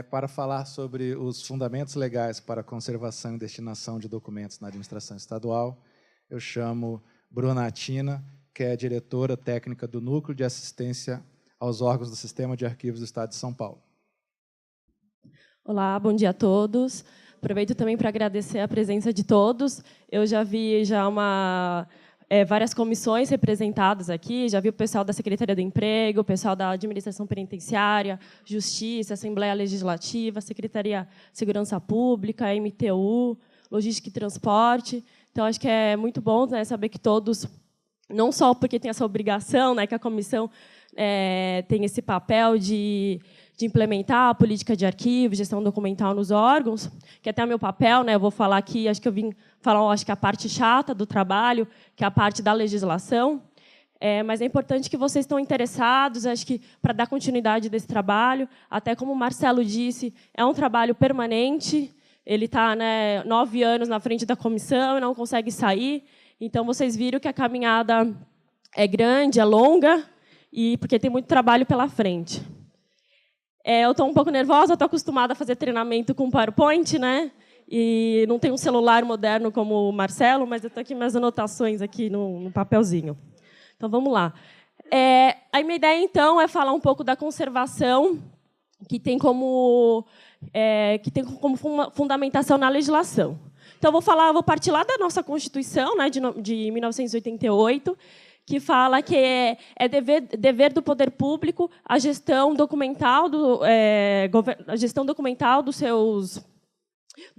para falar sobre os fundamentos legais para a conservação e destinação de documentos na administração estadual. Eu chamo Bruna Atina, que é diretora técnica do Núcleo de Assistência aos Órgãos do Sistema de Arquivos do Estado de São Paulo. Olá, bom dia a todos. Aproveito também para agradecer a presença de todos. Eu já vi várias comissões representadas aqui, já vi o pessoal da Secretaria do Emprego, o pessoal da Administração Penitenciária, Justiça, Assembleia Legislativa, Secretaria de Segurança Pública, MTU, Logística e Transporte. Então, acho que é muito bom, né, saber que todos, não só porque tem essa obrigação, né, que a comissão tem esse papel de implementar a política de arquivo, gestão documental nos órgãos, que até é o meu papel, né? Eu vou falar aqui, acho que eu vim falar, acho que a parte chata do trabalho, que é a parte da legislação, mas é importante que vocês estão interessados, acho que para dar continuidade desse trabalho, até como o Marcelo disse, é um trabalho permanente, ele está, né, 9 anos na frente da comissão e não consegue sair, então vocês viram que a caminhada é grande, é longa, e porque tem muito trabalho pela frente. Eu estou um pouco nervosa, estou acostumada a fazer treinamento com PowerPoint, né? E não tenho um celular moderno como o Marcelo, mas eu estou aqui minhas anotações aqui no papelzinho. Então, vamos lá. A minha ideia, então, é falar um pouco da conservação, que tem como fundamentação na legislação. Então, vou partir lá da nossa Constituição, né, de 1988, que fala que é dever do poder público a gestão documental do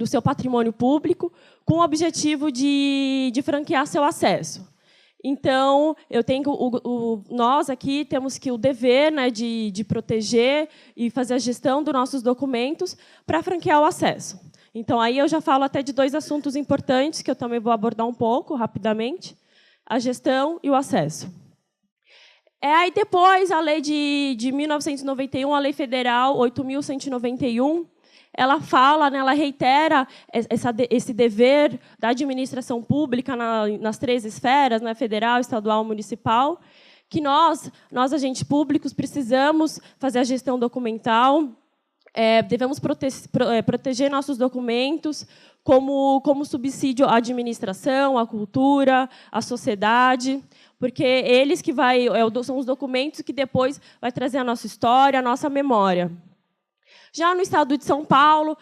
seu patrimônio público, com o objetivo de franquear seu acesso. Então, nós aqui temos o dever, né, de proteger e fazer a gestão dos nossos documentos para franquear o acesso. Então, aí eu já falo até de 2 assuntos importantes, que eu também vou abordar um pouco, rapidamente: a gestão e o acesso. Aí depois, a lei de 1991, a Lei Federal 8.191, ela fala, né, ela reitera esse dever da administração pública nas 3 esferas, né, federal, estadual, municipal, que nós agentes públicos, precisamos fazer a gestão documental, devemos proteger nossos documentos como subsídio à administração, à cultura, à sociedade, porque eles que são os documentos que depois vai trazer a nossa história, a nossa memória. Já no Estado de São Paulo,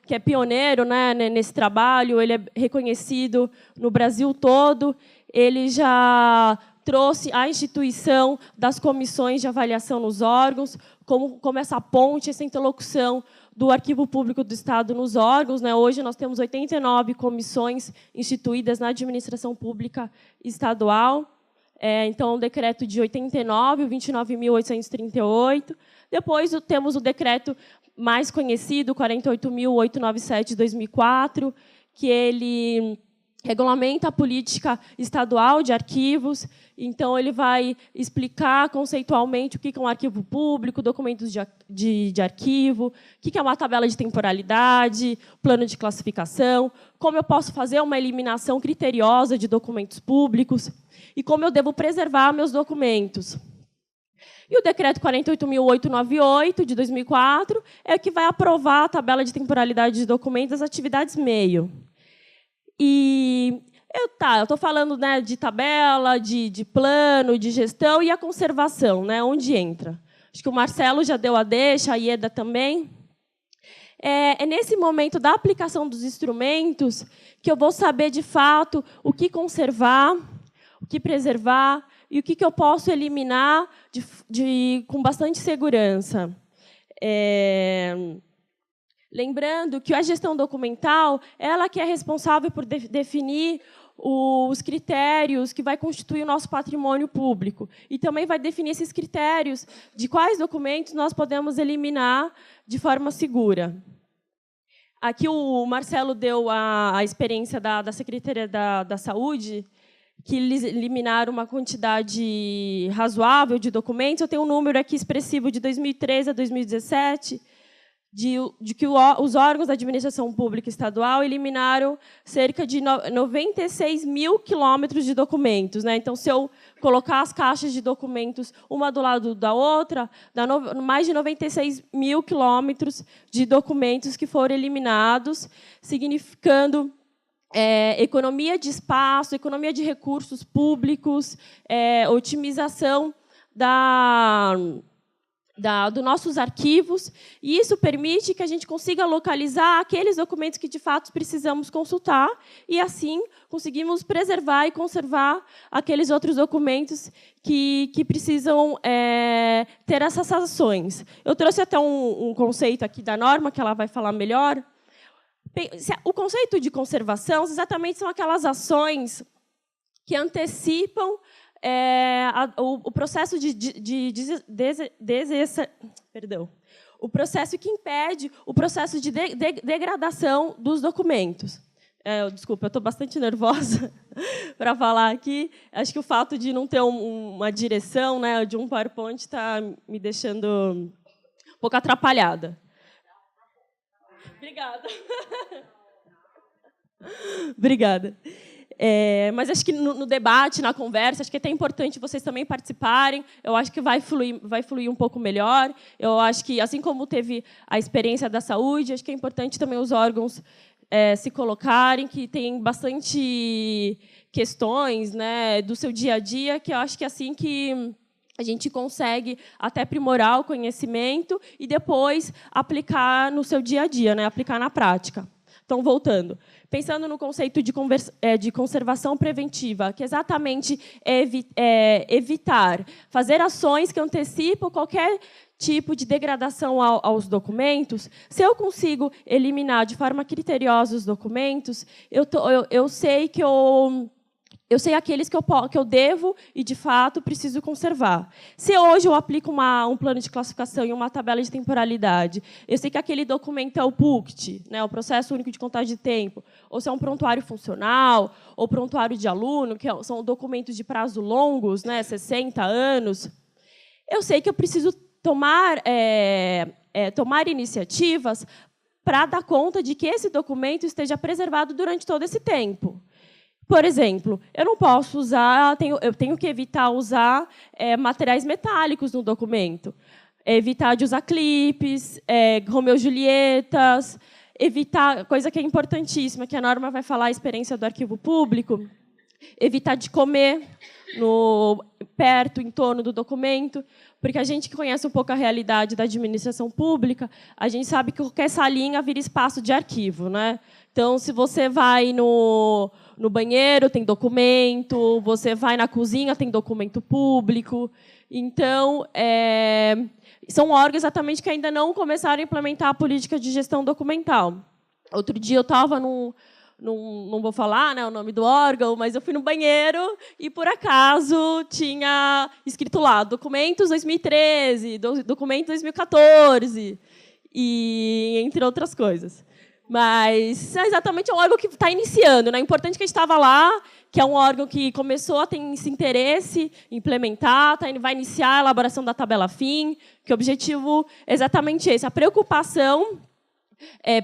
que é pioneiro, né, nesse trabalho, ele é reconhecido no Brasil todo, ele já trouxe a instituição das comissões de avaliação nos órgãos, como essa ponte, essa interlocução do Arquivo Público do Estado nos órgãos, né? Hoje nós temos 89 comissões instituídas na administração pública estadual. Então, o decreto de 89, o 29.838. Depois temos o decreto mais conhecido, 48.897 de 2004, que ele regulamenta a política estadual de arquivos. Então, ele vai explicar conceitualmente o que é um arquivo público, documentos de arquivo, o que é uma tabela de temporalidade, plano de classificação, como eu posso fazer uma eliminação criteriosa de documentos públicos e como eu devo preservar meus documentos. E o decreto 48.898, de 2004, é o que vai aprovar a tabela de temporalidade de documentos das atividades meio. E eu estou falando, né, de tabela, de plano, de gestão e a conservação, né, onde entra. Acho que o Marcelo já deu a deixa, a Ieda também. É nesse momento da aplicação dos instrumentos que eu vou saber, de fato, o que conservar, o que preservar e o que eu posso eliminar com bastante segurança. Lembrando que a gestão documental, ela que é responsável por definir os critérios que vai constituir o nosso patrimônio público. E também vai definir esses critérios de quais documentos nós podemos eliminar de forma segura. Aqui o Marcelo deu a experiência da Secretaria da Saúde, que eles eliminaram uma quantidade razoável de documentos. Eu tenho um número aqui expressivo de 2013 a 2017, de que os órgãos da administração pública estadual eliminaram cerca de 96 mil quilômetros de documentos, né? Então, se eu colocar as caixas de documentos uma do lado da outra, dá mais de 96 mil quilômetros de documentos que foram eliminados, significando economia de espaço, economia de recursos públicos, otimização dos nossos arquivos, e isso permite que a gente consiga localizar aqueles documentos que, de fato, precisamos consultar, e, assim, conseguimos preservar e conservar aqueles outros documentos que precisam ter essas ações. Eu trouxe até um conceito aqui da norma, que ela vai falar melhor. O conceito de conservação, exatamente, são aquelas ações que antecipam o processo o processo que impede o processo de degradação dos documentos. Desculpa, eu estou bastante nervosa para falar aqui. Acho que o fato de não ter uma direção, né, de um PowerPoint está me deixando um pouco atrapalhada. Obrigada. Obrigada. Mas acho que no debate, na conversa, acho que é até importante vocês também participarem. Eu acho que vai fluir um pouco melhor. Eu acho que, assim como teve a experiência da saúde, acho que é importante também os órgãos se colocarem, que tem bastante questões, né, do seu dia a dia, que eu acho que é assim que a gente consegue até aprimorar o conhecimento e depois aplicar no seu dia a dia, né, aplicar na prática. Então, voltando. Pensando no conceito de conservação preventiva, que exatamente evitar fazer ações que antecipam qualquer tipo de degradação aos documentos, se eu consigo eliminar de forma criteriosa os documentos, eu sei que eu sei aqueles que eu devo e, de fato, preciso conservar. Se hoje eu aplico um plano de classificação e uma tabela de temporalidade, eu sei que aquele documento é o PUCT, né, o Processo Único de Contagem de Tempo, ou se é um prontuário funcional, ou prontuário de aluno, que são documentos de prazo longos, né, 60 anos, eu sei que eu preciso tomar iniciativas para dar conta de que esse documento esteja preservado durante todo esse tempo. Por exemplo, eu não posso usar, eu tenho que evitar usar materiais metálicos no documento, evitar de usar clipes, Romeu e Julietas, evitar, coisa que é importantíssima, que a norma vai falar, a experiência do arquivo público, evitar de comer perto, em torno do documento, porque a gente que conhece um pouco a realidade da administração pública, a gente sabe que qualquer salinha vira espaço de arquivo, né? Então, se você vai no banheiro, tem documento, você vai na cozinha, tem documento público. Então, são órgãos exatamente que ainda não começaram a implementar a política de gestão documental. Outro dia eu estava não vou falar, né, o nome do órgão, mas eu fui no banheiro e, por acaso, tinha escrito lá, documentos 2013, documentos 2014, e entre outras coisas. Mas exatamente é um órgão que está iniciando, né? É importante que a gente estava lá, que é um órgão que começou a ter esse interesse em implementar, vai iniciar a elaboração da tabela fim, que o objetivo é exatamente esse, a preocupação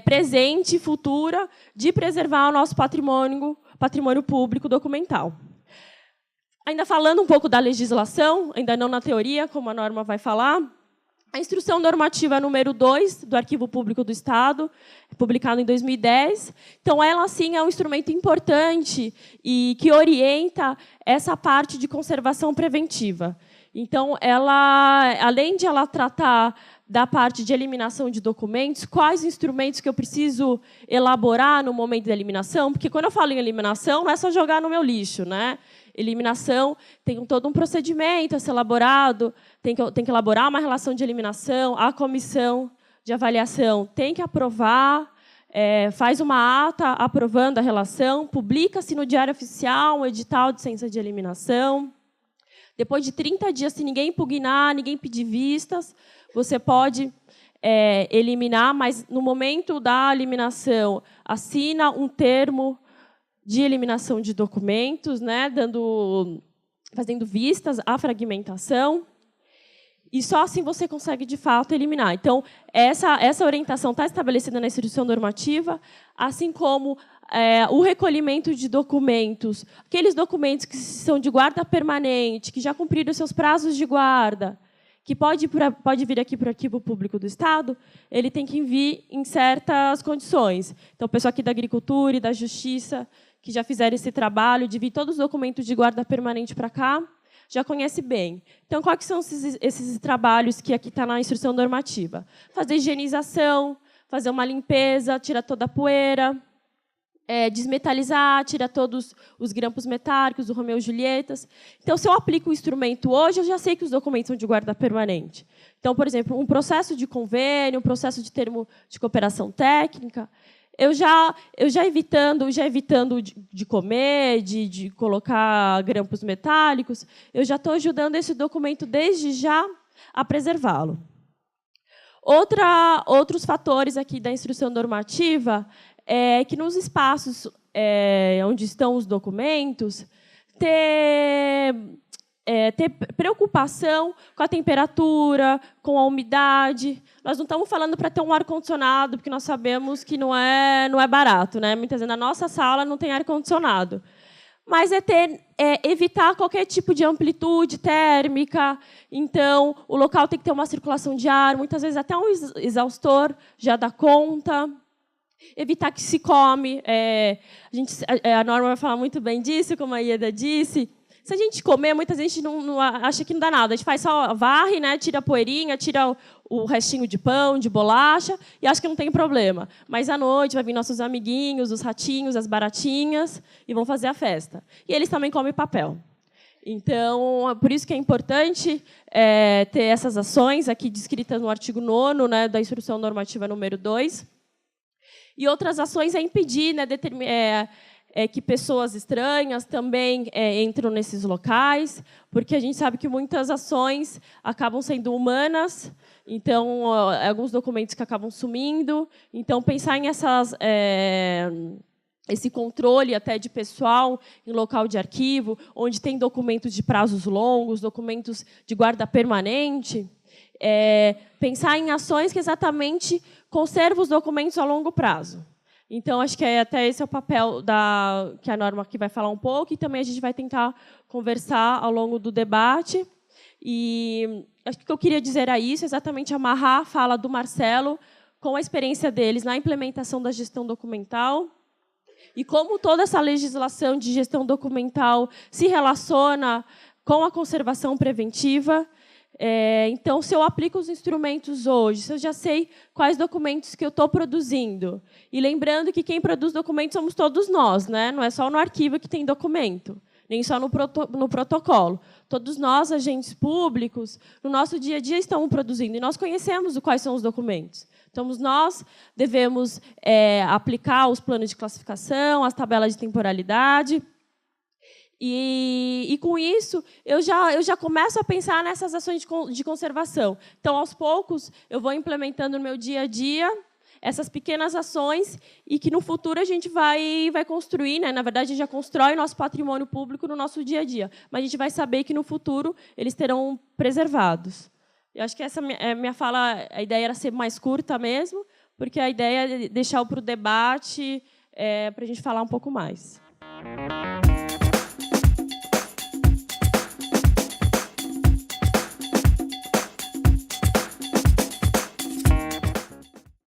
presente e futura de preservar o nosso patrimônio público documental. Ainda falando um pouco da legislação, ainda não na teoria, como a norma vai falar, a Instrução Normativa número 2 do Arquivo Público do Estado, publicada em 2010. Então, ela, sim, é um instrumento importante e que orienta essa parte de conservação preventiva. Então, além de ela tratar da parte de eliminação de documentos, quais instrumentos que eu preciso elaborar no momento da eliminação, porque quando eu falo em eliminação, não é só jogar no meu lixo, né? Eliminação tem todo um procedimento a ser elaborado, tem que elaborar uma relação de eliminação, a comissão de avaliação tem que aprovar, faz uma ata aprovando a relação, publica-se no Diário Oficial um edital de ciência de eliminação. Depois de 30 dias, se ninguém impugnar, ninguém pedir vistas, você pode eliminar, mas no momento da eliminação, assina um termo de eliminação de documentos, né, fazendo vistas à fragmentação. E só assim você consegue, de fato, eliminar. Então, essa orientação está estabelecida na instrução normativa, assim como o recolhimento de documentos, aqueles documentos que são de guarda permanente, que já cumpriram seus prazos de guarda, que pode vir aqui para o Arquivo Público do Estado, ele tem que vir em certas condições. Então, o pessoal aqui da Agricultura e da Justiça, que já fizeram esse trabalho de vir todos os documentos de guarda permanente para cá, já conhece bem. Então, quais são esses trabalhos que aqui está na instrução normativa? Fazer higienização, fazer uma limpeza, tirar toda a poeira, desmetalizar, tirar todos os grampos metálicos, do Romeu e Julietas. Então, se eu aplico o instrumento hoje, eu já sei que os documentos são de guarda permanente. Então, por exemplo, um processo de convênio, um processo de termo de cooperação técnica, eu já evitando de comer, de colocar grampos metálicos, eu já estou ajudando esse documento, desde já, a preservá-lo. Outros fatores aqui da instrução normativa é que, nos espaços onde estão os documentos, ter preocupação com a temperatura, com a umidade. Nós não estamos falando para ter um ar-condicionado, porque nós sabemos que não é barato, né? Muitas vezes, na nossa sala não tem ar-condicionado. Mas evitar qualquer tipo de amplitude térmica. Então, o local tem que ter uma circulação de ar, muitas vezes até um exaustor já dá conta. Evitar que se come. A Norma vai falar muito bem disso, como a Ieda disse. Se a gente comer, muita gente não acha que não dá nada. A gente faz só varre, né, tira a poeirinha, tira o restinho de pão, de bolacha, e acha que não tem problema. Mas, à noite, vai vir nossos amiguinhos, os ratinhos, as baratinhas, e vão fazer a festa. E eles também comem papel. Então, por isso que é importante ter essas ações, aqui descritas no artigo 9º, né, da Instrução Normativa número 2. E outras ações é impedir, né, que pessoas estranhas também entram nesses locais, porque a gente sabe que muitas ações acabam sendo humanas, então, alguns documentos que acabam sumindo. Então, pensar em esse controle até de pessoal em local de arquivo, onde tem documentos de prazos longos, documentos de guarda permanente, pensar em ações que exatamente conservam os documentos a longo prazo. Então, acho que até esse é o papel que a Norma aqui vai falar um pouco, e também a gente vai tentar conversar ao longo do debate. E acho que o que eu queria dizer é isso, exatamente amarrar a fala do Marcelo com a experiência deles na implementação da gestão documental, e como toda essa legislação de gestão documental se relaciona com a conservação preventiva. Então, se eu aplico os instrumentos hoje, se eu já sei quais documentos que eu estou produzindo, e lembrando que quem produz documentos somos todos nós, né? Não é só no arquivo que tem documento, nem só no protocolo. Todos nós, agentes públicos, no nosso dia a dia estamos produzindo, e nós conhecemos quais são os documentos. Então, nós devemos aplicar os planos de classificação, as tabelas de temporalidade. E com isso, eu já começo a pensar nessas ações de conservação. Então, aos poucos, eu vou implementando no meu dia a dia essas pequenas ações, e que, no futuro, a gente vai construir, né? Na verdade, a gente já constrói nosso patrimônio público no nosso dia a dia, mas a gente vai saber que, no futuro, eles terão preservados. Eu acho que essa minha fala, a ideia era ser mais curta mesmo, porque a ideia é deixar para o debate, para a gente falar um pouco mais.